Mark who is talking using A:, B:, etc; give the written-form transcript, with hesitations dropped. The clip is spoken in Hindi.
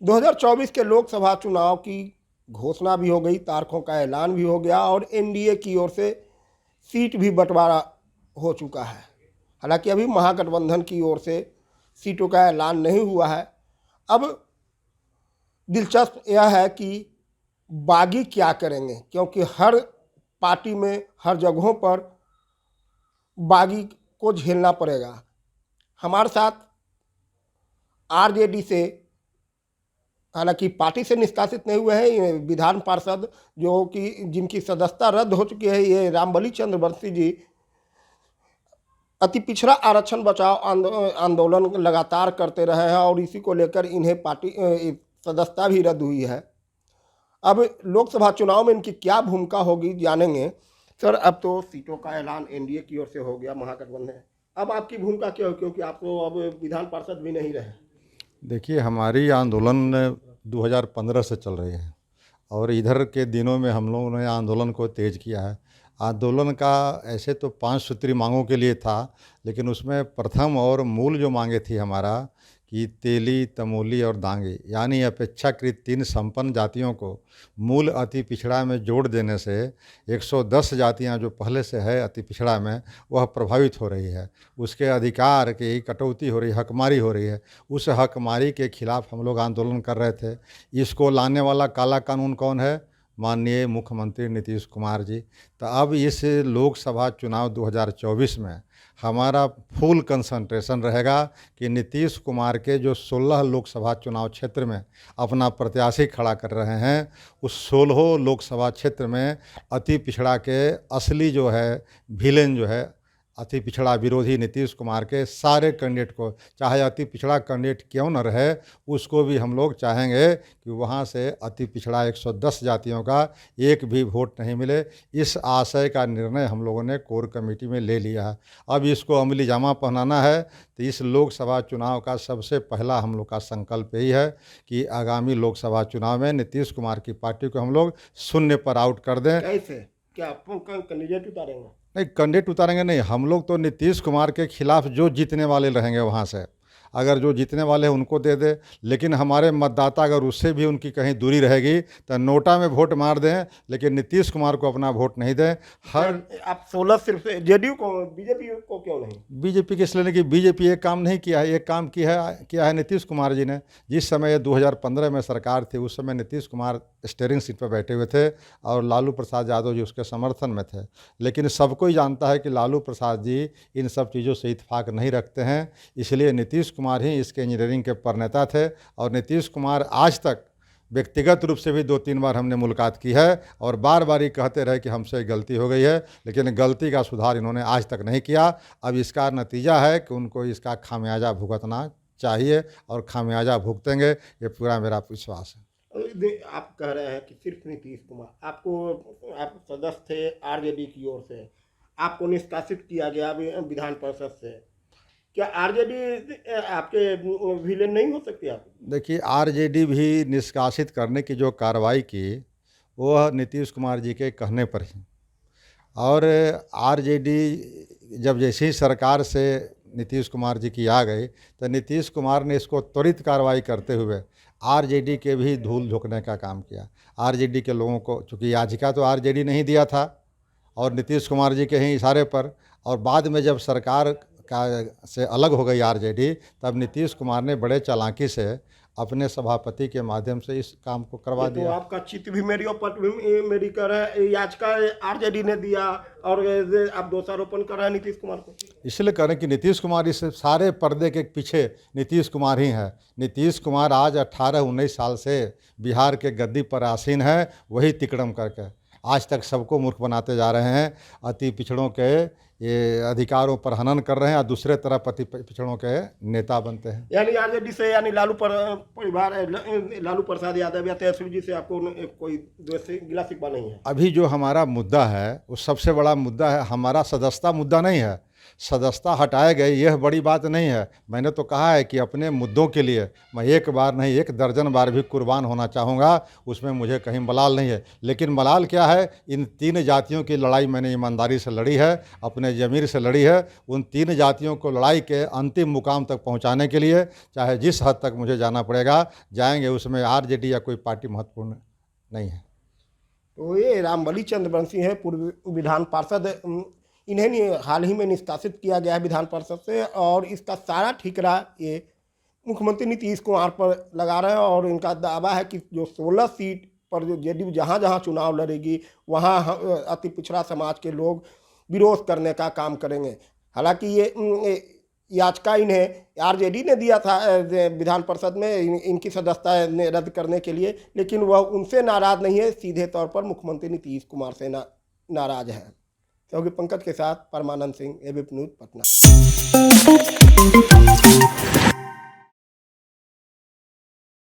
A: 2024 के लोकसभा चुनाव की घोषणा भी हो गई, तारीखों का ऐलान भी हो गया और एनडीए की ओर से सीट भी बंटवारा हो चुका है। हालांकि अभी महागठबंधन की ओर से सीटों का ऐलान नहीं हुआ है। अब दिलचस्प यह है कि बागी क्या करेंगे, क्योंकि हर पार्टी में हर जगहों पर बागी को झेलना पड़ेगा। हमारे साथ आरजेडी से, हालांकि पार्टी से निष्कासित नहीं हुए हैं, ये विधान पार्षद जो कि जिनकी सदस्यता रद्द हो चुकी है, ये रामबली चंद्रवंशी जी अति पिछड़ा आरक्षण बचाओ आंदोलन लगातार करते रहे हैं और इसी को लेकर इन्हें पार्टी सदस्यता भी रद्द हुई है। अब लोकसभा चुनाव में इनकी क्या भूमिका होगी जानेंगे। सर, अब तो सीटों का ऐलान एनडीए की ओर से हो गया, महागठबंधन, अब आपकी भूमिका क्या हो, क्योंकि आप तो अब विधान पार्षद भी नहीं रहे।
B: देखिए, हमारी आंदोलन 2015 से चल रही है और इधर के दिनों में हम लोगों ने आंदोलन को तेज़ किया है। आंदोलन का ऐसे तो 5 सूत्री मांगों के लिए था, लेकिन उसमें प्रथम और मूल जो मांगे थी हमारा कि तेली, तमोली और दांगी यानी अपेक्षाकृत 3 संपन्न जातियों को मूल अति पिछड़ा में जोड़ देने से 110 जातियां जो पहले से है अति पिछड़ा में, वह प्रभावित हो रही है। उसके अधिकार की कटौती हो रही है, हकमारी हो रही है। उस हकमारी के खिलाफ हम लोग आंदोलन कर रहे थे। इसको लाने वाला काला कानून कौन है? माननीय मुख्यमंत्री नीतीश कुमार जी। तो अब इस लोकसभा चुनाव 2024 में हमारा फुल कंसंट्रेशन रहेगा कि नीतीश कुमार के जो 16 लोकसभा चुनाव क्षेत्र में अपना प्रत्याशी खड़ा कर रहे हैं, उस 16 लोकसभा क्षेत्र में अति पिछड़ा के असली जो है विलेन जो है, अति पिछड़ा विरोधी नीतीश कुमार के सारे कैंडिडेट को, चाहे अति पिछड़ा कैंडिडेट क्यों न रहे, उसको भी हम लोग चाहेंगे कि वहाँ से अति पिछड़ा 110 जातियों का एक भी वोट नहीं मिले। इस आशय का निर्णय हम लोगों ने कोर कमेटी में ले लिया है। अब इसको अमली जामा पहनाना है। तो इस लोकसभा चुनाव का सबसे पहला हम लोग का संकल्प यही है कि आगामी लोकसभा चुनाव में नीतीश कुमार की पार्टी को हम लोग शून्य पर आउट कर दें।
A: कैसे? क्या कैंडिडेट उतारेंगे?
B: नहीं, कैंडिडेट उतारेंगे नहीं, हम लोग तो नीतीश कुमार के खिलाफ जो जीतने वाले रहेंगे वहाँ से, अगर जो जीतने वाले हैं उनको दे दे। लेकिन हमारे मतदाता अगर उससे भी उनकी कहीं दूरी रहेगी तो नोटा में वोट मार दें, लेकिन नीतीश कुमार को अपना वोट नहीं दें। हर
A: आप 16 सिर्फ जेडीयू को, बीजेपी को क्यों नहीं?
B: बीजेपी के इसलिए नहीं कि बीजेपी एक काम नहीं किया है, एक काम किया है नीतीश कुमार जी ने। जिस समय 2015 में सरकार थी, उस समय नीतीश कुमार स्टीयरिंग सीट पर बैठे हुए थे और लालू प्रसाद यादव जी उसके समर्थन में थे। लेकिन सबको ही जानता है कि लालू प्रसाद जी इन सब चीज़ों से इत्तेफाक नहीं रखते हैं, इसलिए नीतीश कुमार ही इसके इंजीनियरिंग के प्रणेता थे। और नीतीश कुमार आज तक व्यक्तिगत रूप से भी 2-3 बार हमने मुलाकात की है और बार बार ये कहते रहे कि हमसे गलती हो गई है, लेकिन गलती का सुधार इन्होंने आज तक नहीं किया। अब इसका नतीजा है कि उनको इसका खामियाजा भुगतना चाहिए और खामियाजा भुगतेंगे, ये पूरा मेरा विश्वास है।
A: आप कह रहे हैं कि सिर्फ नीतीश कुमार, आप सदस्य थे आरजेडी की ओर से, आपको निष्कासित किया गया विधान परिषद से, क्या आरजेडी आपके विलेन नहीं हो सकती? आप
B: देखिए, आरजेडी भी निष्कासित करने की जो कार्रवाई की, वह नीतीश कुमार जी के कहने पर ही। और आरजेडी जब जैसे ही सरकार से नीतीश कुमार जी की आ गई, तो नीतीश कुमार ने इसको त्वरित कार्रवाई करते हुए आरजेडी के भी धूल झोंकने का काम किया। आरजेडी के लोगों को, चूँकि याचिका तो आरजेडी नहीं दिया था और नीतीश कुमार जी के ही इशारे पर, और बाद में जब सरकार का से अलग हो गई आरजेडी, तब नीतीश कुमार ने बड़े चालाकी से अपने सभापति के माध्यम से इस काम को करवा दिया।
A: तो आपका चित्त भी मेरी और पट भी मेरी कर है, याचिका आरजेडी ने दिया और आप दोषारोपण कर रहे हैं नीतीश कुमार को।
B: इसलिए करें कि नीतीश कुमार इस सारे पर्दे के पीछे नीतीश कुमार ही है। नीतीश कुमार आज 18-19 साल से बिहार के गद्दी पर आसीन है, वही तिकड़म करके आज तक सबको मूर्ख बनाते जा रहे हैं। अति पिछड़ों के ये अधिकारों पर हनन कर रहे हैं और दूसरे तरफ अति पिछड़ों के नेता बनते हैं।
A: यानी आरजेडी से, यानी लालू परिवार, लालू प्रसाद यादव या तेजस्वी जी से आपको कोई गिला शिकवा नहीं है?
B: अभी जो हमारा मुद्दा है वो सबसे बड़ा मुद्दा है, हमारा सदस्यता मुद्दा नहीं है। सदस्यता हटाए गए, यह बड़ी बात नहीं है। मैंने तो कहा है कि अपने मुद्दों के लिए मैं एक बार नहीं 1 दर्जन बार भी कुर्बान होना चाहूँगा, उसमें मुझे कहीं मलाल नहीं है। लेकिन मलाल क्या है, इन 3 जातियों की लड़ाई मैंने ईमानदारी से लड़ी है, अपने ज़मीर से लड़ी है। उन 3 जातियों को लड़ाई के अंतिम मुकाम तक पहुँचाने के लिए चाहे जिस हद तक मुझे जाना पड़ेगा जाएंगे, उसमें आरजेडी या कोई पार्टी महत्वपूर्ण नहीं है।
A: तो ये रामबली चंद्रवंशी हैं, पूर्व विधान पार्षद। इन्हें हाल ही में निष्कासित किया गया है विधान परिषद से, और इसका सारा ठिकरा ये मुख्यमंत्री नीतीश कुमार पर लगा रहे हैं। और इनका दावा है कि जो 16 सीट पर जो जेडीयू जहाँ जहाँ चुनाव लड़ेगी वहाँ अति पिछड़ा समाज के लोग विरोध करने का काम करेंगे। हालांकि ये याचिका इन्हें आरजेडी ने दिया था विधान परिषद में इनकी सदस्यता रद्द करने के लिए, लेकिन वह उनसे नाराज़ नहीं है, सीधे तौर पर मुख्यमंत्री नीतीश कुमार से नाराज़ है। क्योंकि पंकज के साथ परमानंद सिंह, एबीपी न्यूज़, पटना।